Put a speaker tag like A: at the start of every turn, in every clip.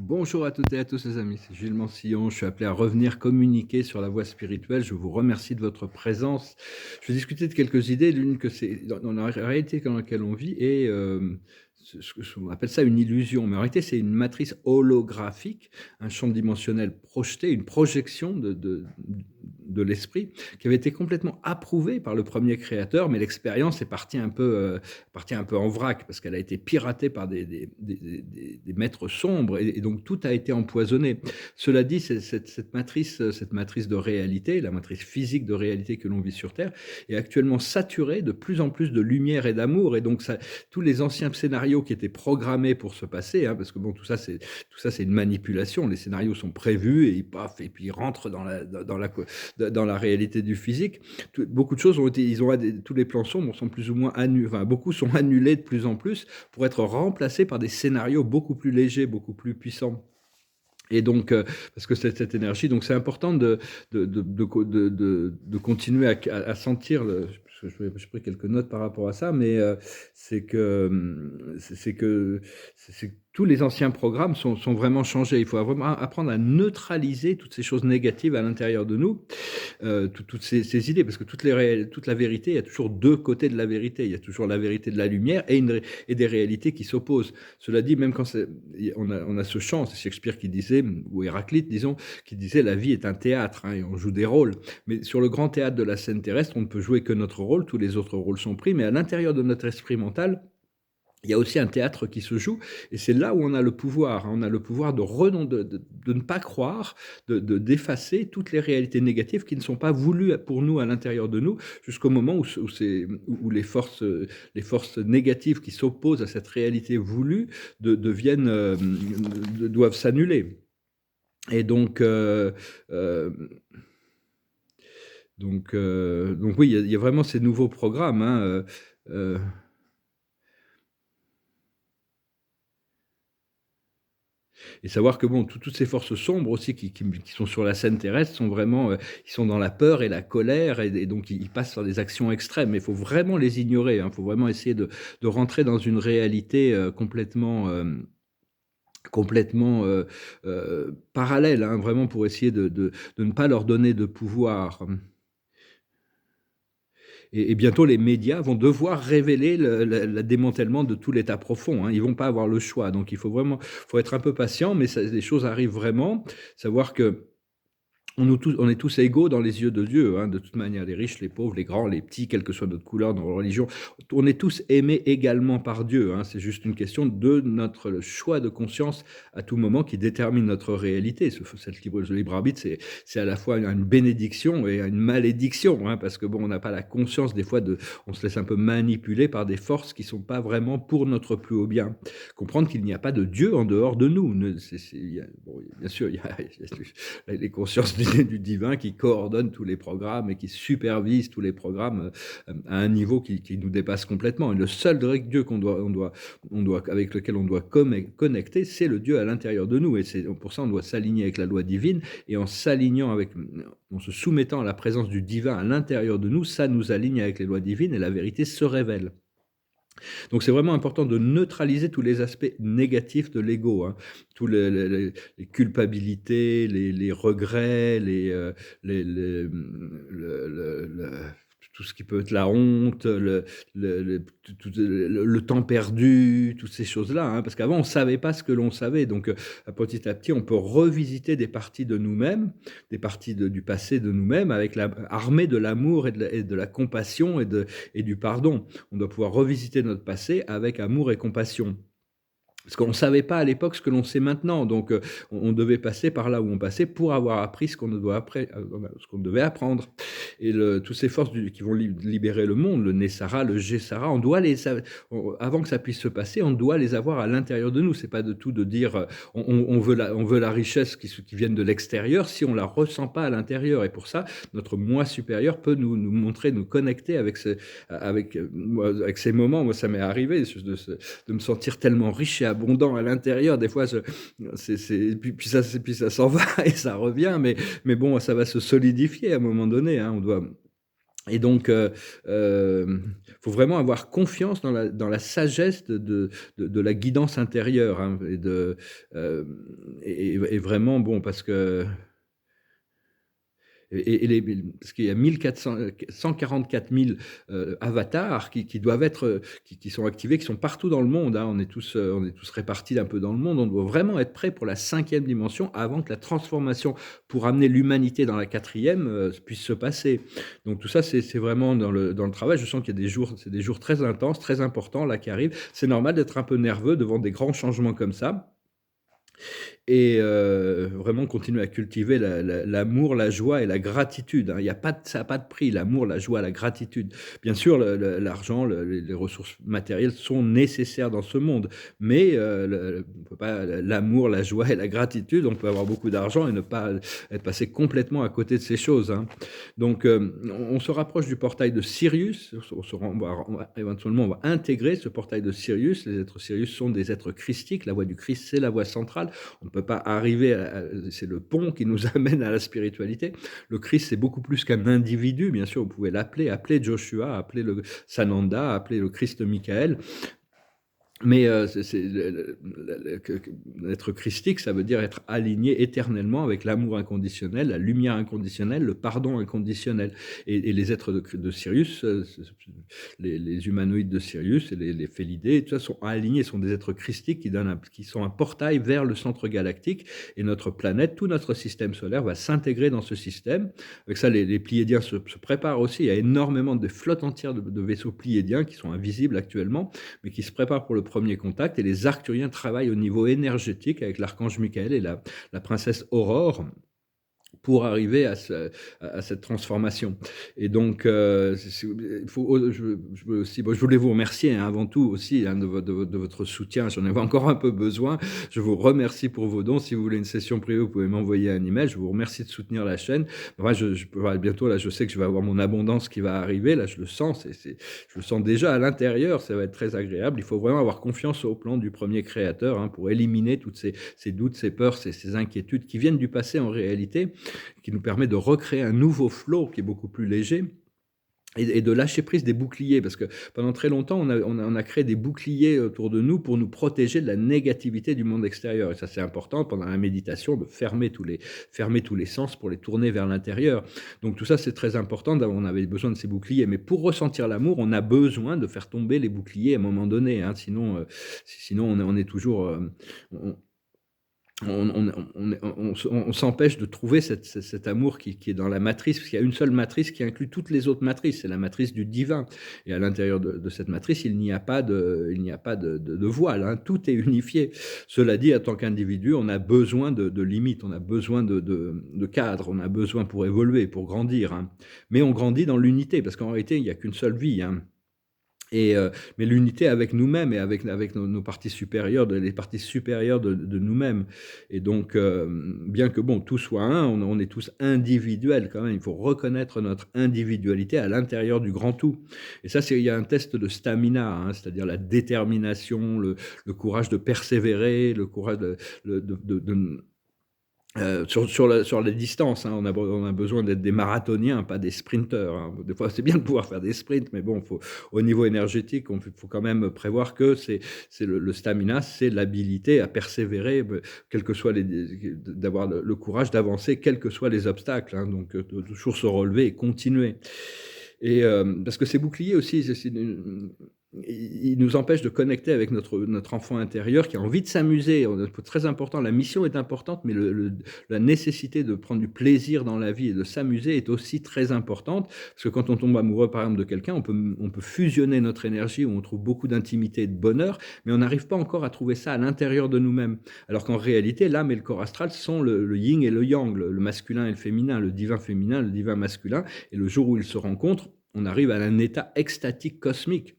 A: Bonjour à toutes et à tous les amis, c'est Gilles Mansillon. Je suis appelé à revenir communiquer sur la voie spirituelle. Je vous remercie de votre présence. Je vais discuter de quelques idées. L'une que c'est dans la réalité dans laquelle on vit et on appelle ça une illusion, mais en réalité c'est une matrice holographique, un champ dimensionnel projeté, une projection de l'esprit qui avait été complètement approuvée par le premier créateur, mais l'expérience est partie un peu en vrac parce qu'elle a été piratée par des maîtres sombres et donc tout a été empoisonné. Cela dit, cette matrice de réalité, la matrice physique de réalité que l'on vit sur Terre, est actuellement saturée de plus en plus de lumière et d'amour et donc ça, tous les anciens scénarios qui étaient programmés pour se passer, hein, parce que bon, tout ça c'est une manipulation. Les scénarios sont prévus et puis ils rentrent dans la réalité du physique. Beaucoup de choses ont été, tous les plans sombres sont plus ou moins annulés, enfin beaucoup sont annulés de plus en plus pour être remplacés par des scénarios beaucoup plus légers, beaucoup plus puissants. Et donc, parce que cette énergie, donc c'est important de continuer à sentir le. J'ai pris quelques notes par rapport à ça, mais c'est que, c'est que, c'est que tous les anciens programmes sont vraiment changés. Il faut vraiment apprendre à neutraliser toutes ces choses négatives à l'intérieur de nous, toutes ces idées, parce que toute la vérité, il y a toujours deux côtés de la vérité. Il y a toujours la vérité de la lumière et des réalités qui s'opposent. Cela dit, même quand on a ce chant, c'est Shakespeare qui disait, ou Héraclite, disons, qui disait la vie est un théâtre, hein, et on joue des rôles. Mais sur le grand théâtre de la scène terrestre, on ne peut jouer que notre rôle, tous les autres rôles sont pris, mais à l'intérieur de notre esprit mental, il y a aussi un théâtre qui se joue, et c'est là où on a le pouvoir. Hein. On a le pouvoir de ne pas croire, d'effacer toutes les réalités négatives qui ne sont pas voulues pour nous à l'intérieur de nous, jusqu'au moment où les forces négatives qui s'opposent à cette réalité voulue doivent s'annuler. Et donc oui, il y a vraiment ces nouveaux programmes. Hein, et savoir que bon, toutes ces forces sombres aussi qui sont sur la scène terrestre sont vraiment, ils sont dans la peur et la colère et donc ils passent sur des actions extrêmes. Mais il faut vraiment les ignorer. Il faut vraiment essayer de rentrer dans une réalité complètement parallèle, hein, vraiment pour essayer de ne pas leur donner de pouvoir. Et bientôt, les médias vont devoir révéler le démantèlement de tout l'état profond. Hein. Ils ne vont pas avoir le choix. Donc, faut être un peu patient, mais les choses arrivent vraiment. Savoir que on est tous égaux dans les yeux de Dieu, hein, de toute manière, les riches, les pauvres, les grands, les petits, quelle que soit notre couleur, notre religion. On est tous aimés également par Dieu. Hein. C'est juste une question de notre choix de conscience à tout moment qui détermine notre réalité. Cette libre arbitre, c'est à la fois une bénédiction et une malédiction, hein, parce que bon, on n'a pas la conscience des fois on se laisse un peu manipuler par des forces qui sont pas vraiment pour notre plus haut bien. Comprendre qu'il n'y a pas de Dieu en dehors de nous. Bon, bien sûr, il y a les consciences du divin qui coordonne tous les programmes et qui supervise tous les programmes à un niveau qui nous dépasse complètement. Et le seul vrai Dieu avec lequel on doit connecter, c'est le Dieu à l'intérieur de nous. Et c'est pour ça on doit s'aligner avec la loi divine. Et en se soumettant à la présence du divin à l'intérieur de nous, ça nous aligne avec les lois divines et la vérité se révèle. Donc c'est vraiment important de neutraliser tous les aspects négatifs de l'ego, hein. Tous les culpabilités, les regrets, tout ce qui peut être la honte, le temps perdu, toutes ces choses-là. Hein, parce qu'avant, on ne savait pas ce que l'on savait. Donc petit à petit, on peut revisiter des parties de nous-mêmes, des parties du passé de nous-mêmes, armées de l'amour et de la compassion et du pardon. On doit pouvoir revisiter notre passé avec amour et compassion. Parce qu'on ne savait pas à l'époque ce que l'on sait maintenant. Donc, on devait passer par là où on passait pour avoir appris ce qu'on devait apprendre. Et toutes ces forces qui vont libérer le monde, le Nessara, le Gessara, avant que ça puisse se passer, on doit les avoir à l'intérieur de nous. C'est pas de tout de dire on veut la richesse qui vienne de l'extérieur si on la ressent pas à l'intérieur. Et pour ça, notre moi supérieur peut nous montrer, nous connecter avec ces moments. Moi, ça m'est arrivé de me sentir tellement riche et abondant à l'intérieur. Des fois, puis ça s'en va et ça revient, mais bon, ça va se solidifier à un moment donné. Hein. Et donc, faut vraiment avoir confiance dans la sagesse de la guidance intérieure, hein, hem et vraiment bon parce que parce qu'il y a 1400, 144 000 avatars qui doivent être, qui sont activés, qui sont partout dans le monde, hein. On est tous répartis un peu dans le monde. On doit vraiment être prêt pour la cinquième dimension avant que la transformation pour amener l'humanité dans la quatrième puisse se passer. Donc tout ça, c'est vraiment dans le travail. Je sens qu'il y a des jours, c'est des jours très intenses, très importants là qui arrivent. C'est normal d'être un peu nerveux devant des grands changements comme ça. Et vraiment continuer à cultiver l'amour, la joie et la gratitude, hein. Il y a pas de Ça a pas de prix, l'amour, la joie, la gratitude. Bien sûr, l'argent, les ressources matérielles sont nécessaires dans ce monde, mais on peut pas l'amour, la joie et la gratitude, on peut avoir beaucoup d'argent et ne pas être passé complètement à côté de ces choses, hein. Donc on se rapproche du portail de Sirius, éventuellement on va intégrer ce portail de Sirius. Les êtres Sirius sont des êtres christiques, la voie du Christ, c'est la voie centrale. On ne peut pas arriver c'est le pont qui nous amène à la spiritualité. Le Christ, c'est beaucoup plus qu'un individu, bien sûr, vous pouvez l'appeler, appeler Joshua, appeler le Sananda, appeler le Christ Michael. Mais être christique, ça veut dire être aligné éternellement avec l'amour inconditionnel, la lumière inconditionnelle, le pardon inconditionnel. Et les êtres de Sirius, les humanoïdes de Sirius et les félidés, tout ça sont alignés, sont des êtres christiques qui sont un portail vers le centre galactique. Et notre planète, tout notre système solaire va s'intégrer dans ce système. Avec ça, les pléiadiens se préparent aussi. Il y a énormément de flottes entières de vaisseaux pléiadiens qui sont invisibles actuellement, mais qui se préparent pour le premier contact. Et les arcturiens travaillent au niveau énergétique avec l'archange Michael et la princesse Aurore pour arriver à cette transformation. Et donc, il faut, je veux aussi, bon, je voulais vous remercier, hein, avant tout aussi, hein, de votre soutien. J'en avais encore un peu besoin. Je vous remercie pour vos dons. Si vous voulez une session privée, vous pouvez m'envoyer un email. Je vous remercie de soutenir la chaîne. Moi, bientôt, là, je sais que je vais avoir mon abondance qui va arriver. Là, je le sens. Je le sens déjà à l'intérieur. Ça va être très agréable. Il faut vraiment avoir confiance au plan du premier créateur, hein, pour éliminer toutes ces doutes, ces peurs, ces inquiétudes qui viennent du passé en réalité, qui nous permet de recréer un nouveau flow qui est beaucoup plus léger et de lâcher prise des boucliers. Parce que pendant très longtemps, on a créé des boucliers autour de nous pour nous protéger de la négativité du monde extérieur. Et ça, c'est important pendant la méditation de fermer tous les sens pour les tourner vers l'intérieur. Donc tout ça, c'est très important. On avait besoin de ces boucliers. Mais pour ressentir l'amour, on a besoin de faire tomber les boucliers à un moment donné, hein. Sinon on est toujours... on s'empêche de trouver cet amour qui est dans la matrice, parce qu'il y a une seule matrice qui inclut toutes les autres matrices, c'est la matrice du divin. Et à l'intérieur de cette matrice, il n'y a pas de voile, hein, tout est unifié. Cela dit, en tant qu'individu, on a besoin de limites, on a besoin de cadres, on a besoin pour évoluer, pour grandir, hein. Mais on grandit dans l'unité, parce qu'en réalité, il n'y a qu'une seule vie, hein. Mais l'unité avec nous-mêmes et avec nos parties supérieures, les parties supérieures de nous-mêmes. Et donc, bien que bon, tout soit un, on est tous individuels quand même. Il faut reconnaître notre individualité à l'intérieur du grand tout. Et ça, il y a un test de stamina, hein, c'est-à-dire la détermination, le courage de persévérer, le courage sur les distances, hein, on a besoin d'être des marathoniens, pas des sprinteurs, hein. Des fois, c'est bien de pouvoir faire des sprints, mais bon, au niveau énergétique, faut quand même prévoir que c'est le stamina, c'est l'habilité à persévérer, quel que soit d'avoir le courage d'avancer, quels que soient les obstacles, hein. Donc, de toujours se relever et continuer. Et parce que ces boucliers aussi, ils nous empêchent de connecter avec notre enfant intérieur qui a envie de s'amuser. C'est très important, la mission est importante, mais la nécessité de prendre du plaisir dans la vie et de s'amuser est aussi très importante. Parce que quand on tombe amoureux, par exemple, de quelqu'un, on peut fusionner notre énergie, où on trouve beaucoup d'intimité et de bonheur, mais on n'arrive pas encore à trouver ça à l'intérieur de nous-mêmes. Alors qu'en réalité, l'âme et le corps astral sont le yin et le yang, le masculin et le féminin, le divin féminin, le divin masculin. Et le jour où ils se rencontrent, on arrive à un état extatique cosmique.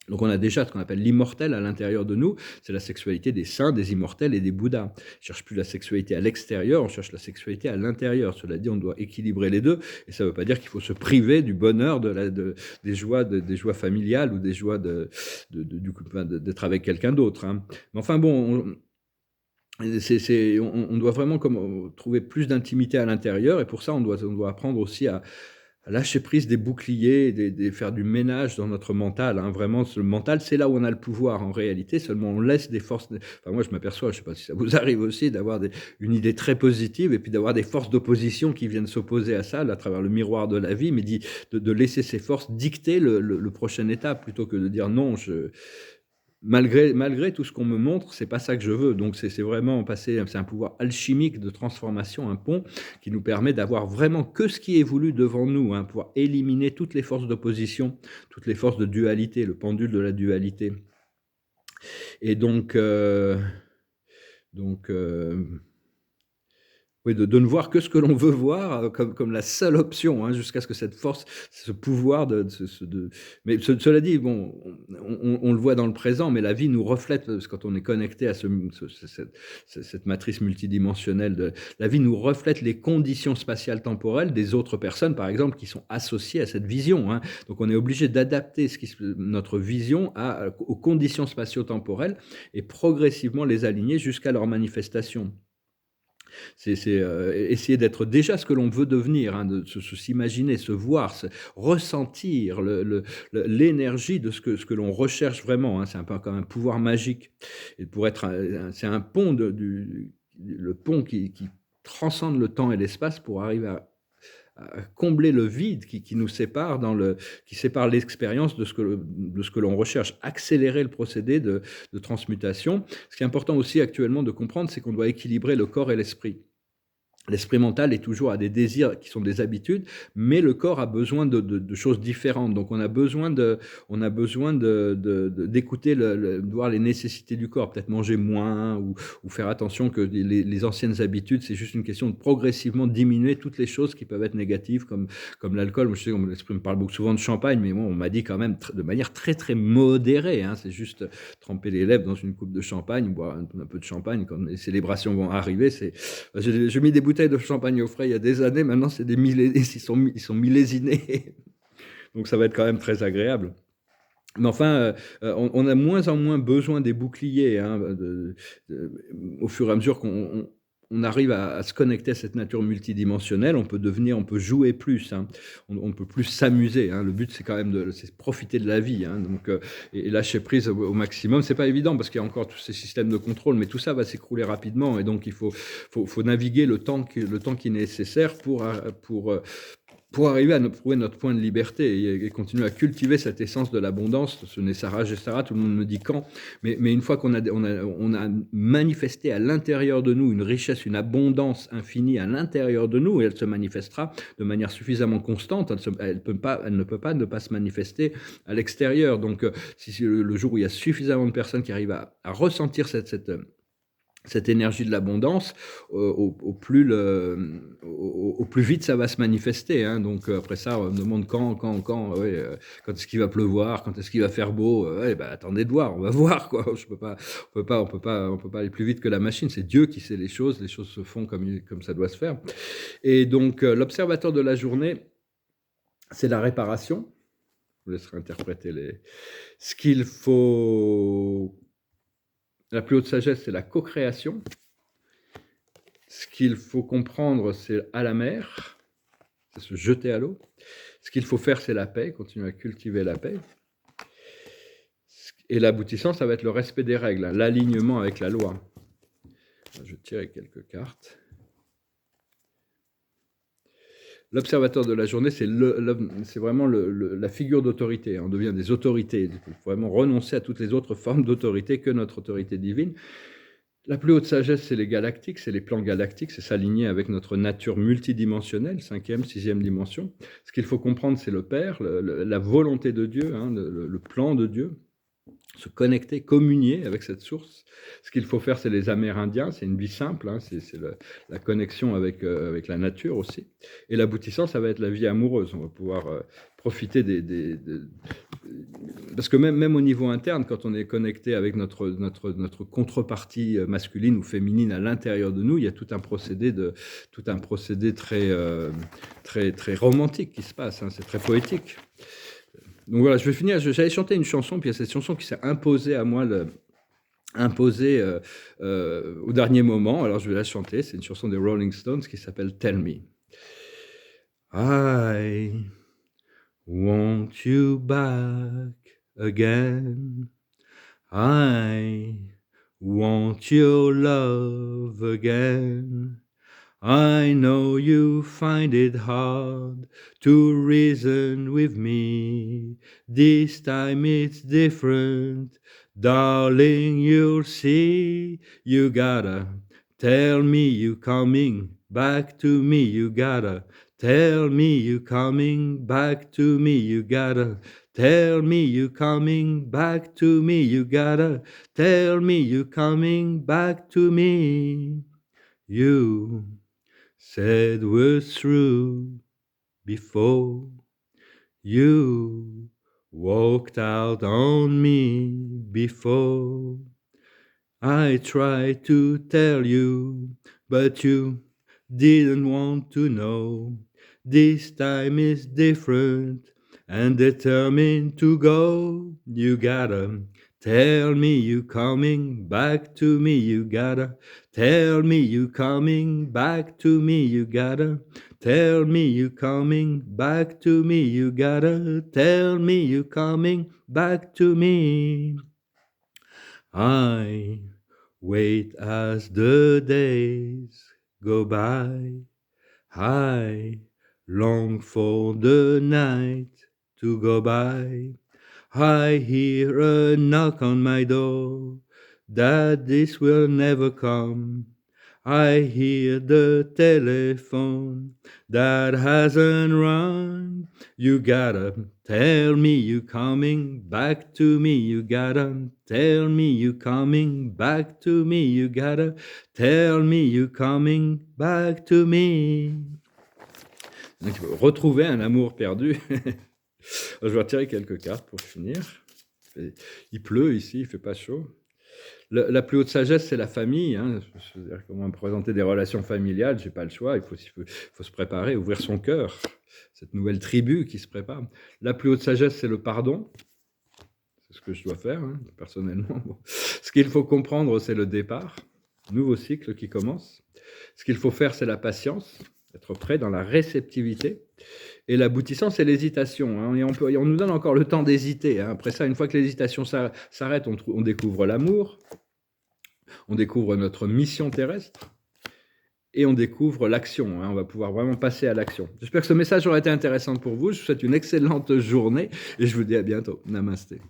A: Donc on a déjà ce qu'on appelle l'immortel à l'intérieur de nous, c'est la sexualité des saints, des immortels et des bouddhas. On ne cherche plus la sexualité à l'extérieur, on cherche la sexualité à l'intérieur. Cela dit, on doit équilibrer les deux, et ça ne veut pas dire qu'il faut se priver du bonheur, des joies familiales ou des joies d'être avec quelqu'un d'autre, hein. Mais enfin bon, on doit vraiment trouver plus d'intimité à l'intérieur, et pour ça on doit apprendre aussi Lâcher prise des boucliers, faire du ménage dans notre mental, hein, vraiment, le mental, c'est là où on a le pouvoir en réalité, seulement on laisse des forces. Enfin, moi, je m'aperçois, je ne sais pas si ça vous arrive aussi, d'avoir une idée très positive et puis d'avoir des forces d'opposition qui viennent s'opposer à ça, là, à travers le miroir de la vie, mais de laisser ces forces dicter le prochaine étape plutôt que de dire non, malgré tout ce qu'on me montre, c'est pas ça que je veux. Donc c'est vraiment passer, c'est un pouvoir alchimique de transformation, un pont qui nous permet d'avoir vraiment que ce qui est voulu devant nous, hein, pouvoir éliminer toutes les forces d'opposition, toutes les forces de dualité, le pendule de la dualité. Et donc, oui, de ne voir que ce que l'on veut voir, comme la seule option, hein, jusqu'à ce que cette force, ce pouvoir mais cela dit, bon, on le voit dans le présent, mais la vie nous reflète, parce que quand on est connecté à cette matrice multidimensionnelle la vie nous reflète les conditions spatiales temporelles des autres personnes, par exemple, qui sont associées à cette vision, hein. Donc on est obligé d'adapter notre vision aux conditions spatio-temporelles et progressivement les aligner jusqu'à leur manifestation. Essayer d'être déjà ce que l'on veut devenir, hein, de s'imaginer, se voir, ressentir l'énergie de ce que l'on recherche vraiment, hein. C'est un peu comme un pouvoir magique. Et pour être c'est un pont le pont qui transcende le temps et l'espace pour arriver à combler le vide qui nous sépare qui sépare l'expérience de ce que l'on recherche, accélérer le procédé de transmutation. Ce qui est important aussi actuellement de comprendre, c'est qu'on doit équilibrer le corps et l'esprit. L'esprit mental est toujours à des désirs qui sont des habitudes, mais le corps a besoin de choses différentes. Donc, d'écouter, de voir les nécessités du corps, peut-être manger moins ou faire attention que les anciennes habitudes, c'est juste une question de progressivement diminuer toutes les choses qui peuvent être négatives, comme l'alcool. Moi, je sais, l'esprit me parle beaucoup souvent de champagne, mais bon, on m'a dit quand même de manière très, très modérée, hein, c'est juste tremper les lèvres dans une coupe de champagne, boire un peu de champagne quand les célébrations vont arriver. J'ai mis des bouteilles de champagne au frais il y a des années. Maintenant, c'est ils sont millésinés. Donc, ça va être quand même très agréable. Mais enfin, on a moins en moins besoin des boucliers, hein, au fur et à mesure qu'on arrive à se connecter à cette nature multidimensionnelle, on peut jouer plus, hein. On peut plus s'amuser, hein. Le but, c'est quand même c'est profiter de la vie, hein. Donc, et lâcher prise au maximum. C'est pas évident parce qu'il y a encore tous ces systèmes de contrôle, mais tout ça va s'écrouler rapidement. Et donc, il faut naviguer le temps qui est nécessaire pour arriver à trouver notre point de liberté et continuer à cultiver cette essence de l'abondance. Ce n'est Sarah Gessara, tout le monde me dit quand, mais une fois qu'on a manifesté à l'intérieur de nous une richesse, une abondance infinie à l'intérieur de nous, et elle se manifestera de manière suffisamment constante, elle ne peut pas ne pas se manifester à l'extérieur. Donc, si le jour où il y a suffisamment de personnes qui arrivent à ressentir cette énergie de l'abondance, au plus vite ça va se manifester, hein. Donc après ça, on me demande ouais, quand est-ce qu'il va pleuvoir, quand est-ce qu'il va faire beau, ouais, bah, attendez de voir, on va voir quoi. On peut pas aller plus vite que la machine. C'est Dieu qui sait les choses se font comme ça doit se faire. Et donc l'observateur de la journée, c'est la réparation. Je vous laisserai interpréter ce qu'il faut. La plus haute sagesse, c'est la co-création. Ce qu'il faut comprendre, c'est à la mer, c'est se jeter à l'eau. Ce qu'il faut faire, c'est la paix, continuer à cultiver la paix. Et l'aboutissant, ça va être le respect des règles, hein, l'alignement avec la loi. Je tire quelques cartes. L'observateur de la journée, c'est vraiment la figure d'autorité. On devient des autorités. Il faut vraiment renoncer à toutes les autres formes d'autorité que notre autorité divine. La plus haute sagesse, c'est les galactiques, c'est les plans galactiques, c'est s'aligner avec notre nature multidimensionnelle, 5e, 6e dimension. Ce qu'il faut comprendre, c'est le Père, la volonté de Dieu, hein, le plan de Dieu. Se connecter, communier avec cette source. Ce qu'il faut faire, c'est les Amérindiens, c'est une vie simple, hein, c'est la connexion avec la nature aussi. Et l'aboutissant, ça va être la vie amoureuse. On va pouvoir profiter parce que même au niveau interne, quand on est connecté avec notre contrepartie masculine ou féminine à l'intérieur de nous, il y a tout un procédé très, très, très romantique qui se passe, hein, c'est très poétique. Donc voilà, je vais finir. J'allais chanter une chanson, puis il y a cette chanson qui s'est imposée à moi, au dernier moment. Alors je vais la chanter. C'est une chanson des Rolling Stones qui s'appelle Tell Me. I want you back again. I want your love again. I know you find it hard to reason with me. This time it's different. Darling, you'll see. You gotta tell me you coming back to me. You gotta tell me you coming back to me. You gotta tell me you coming back to me. You gotta tell me you coming back to me. You said we're through before you walked out on me before. I tried to tell you, but you didn't want to know. This time is different and determined to go. You gotta tell me you coming back to me. You gotta tell me you coming back to me. You gotta tell me you coming back to me. You gotta tell me you coming back to me. I wait as the days go by. I long for the night to go by. I hear a knock on my door that this will never come. I hear the telephone that hasn't rung. You gotta tell me you coming back to me. You gotta tell me you coming back to me. You gotta tell me you coming back to me. Donc, retrouver un amour perdu. Je vais retirer quelques cartes pour finir. Il pleut ici, il fait pas chaud. La plus haute sagesse, c'est la famille. Hein. C'est-à-dire comment présenter des relations familiales, j'ai pas le choix. Il faut se préparer, ouvrir son cœur. Cette nouvelle tribu qui se prépare. La plus haute sagesse, c'est le pardon. C'est ce que je dois faire, hein, personnellement. Bon. Ce qu'il faut comprendre, c'est le départ. Nouveau cycle qui commence. Ce qu'il faut faire, c'est la patience. Être prêt dans la réceptivité. Et l'aboutissant, c'est l'hésitation. Hein. Et on nous donne encore le temps d'hésiter. Hein. Après ça, une fois que l'hésitation s'arrête, on découvre l'amour, on découvre notre mission terrestre et on découvre l'action. Hein. On va pouvoir vraiment passer à l'action. J'espère que ce message aura été intéressant pour vous. Je vous souhaite une excellente journée et je vous dis à bientôt. Namasté.